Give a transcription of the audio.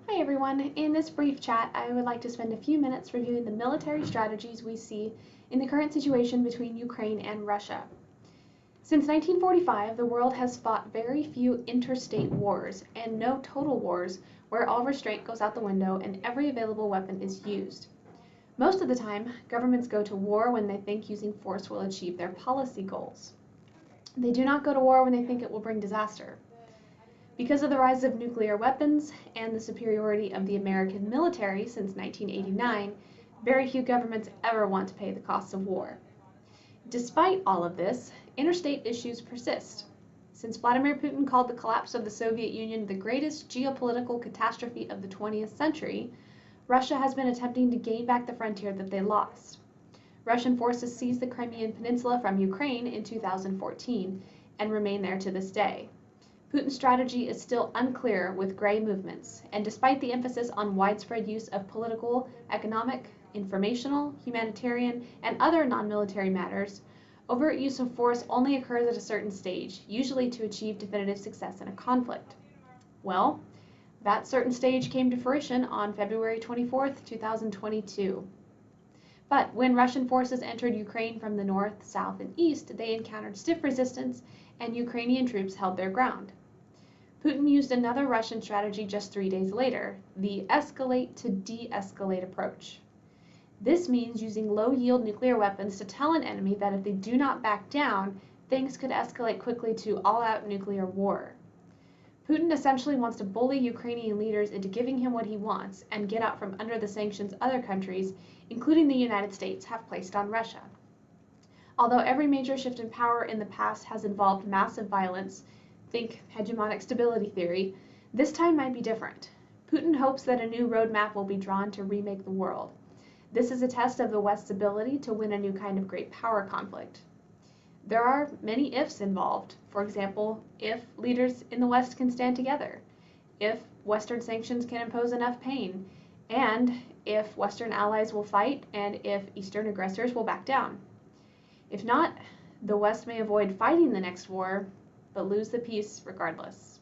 Hi everyone. In this brief chat, I would like to spend a few minutes reviewing the military strategies we see in the current situation between Ukraine and Russia. Since 1945, the world has fought very few interstate wars and no total wars where all restraint goes out the window and every available weapon is used. Most of the time, governments go to war when they think using force will achieve their policy goals. They do not go to war when they think it will bring disaster. Because of the rise of nuclear weapons and the superiority of the American military since 1989, very few governments ever want to pay the costs of war. Despite all of this, interstate issues persist. Since Vladimir Putin called the collapse of the Soviet Union the greatest geopolitical catastrophe of the 20th century, Russia has been attempting to gain back the frontier that they lost. Russian forces seized the Crimean Peninsula from Ukraine in 2014 and remain there to this day. Putin's strategy is still unclear with gray movements, and despite the emphasis on widespread use of political, economic, informational, humanitarian, and other non-military matters, overt use of force only occurs at a certain stage, usually to achieve definitive success in a conflict. Well, that certain stage came to fruition on February 24, 2022. But when Russian forces entered Ukraine from the north, south, and east, they encountered stiff resistance, and Ukrainian troops held their ground. Putin used another Russian strategy just 3 days later, the escalate to de-escalate approach. This means using low-yield nuclear weapons to tell an enemy that if they do not back down, things could escalate quickly to all-out nuclear war. Putin essentially wants to bully Ukrainian leaders into giving him what he wants and get out from under the sanctions other countries, including the United States, have placed on Russia. Although every major shift in power in the past has involved massive violence, think hegemonic stability theory, this time might be different. Putin hopes that a new roadmap will be drawn to remake the world. This is a test of the West's ability to win a new kind of great power conflict. There are many ifs involved. For example, if leaders in the West can stand together, if Western sanctions can impose enough pain, and if Western allies will fight, and if Eastern aggressors will back down. If not, the West may avoid fighting the next war, but lose the peace regardless.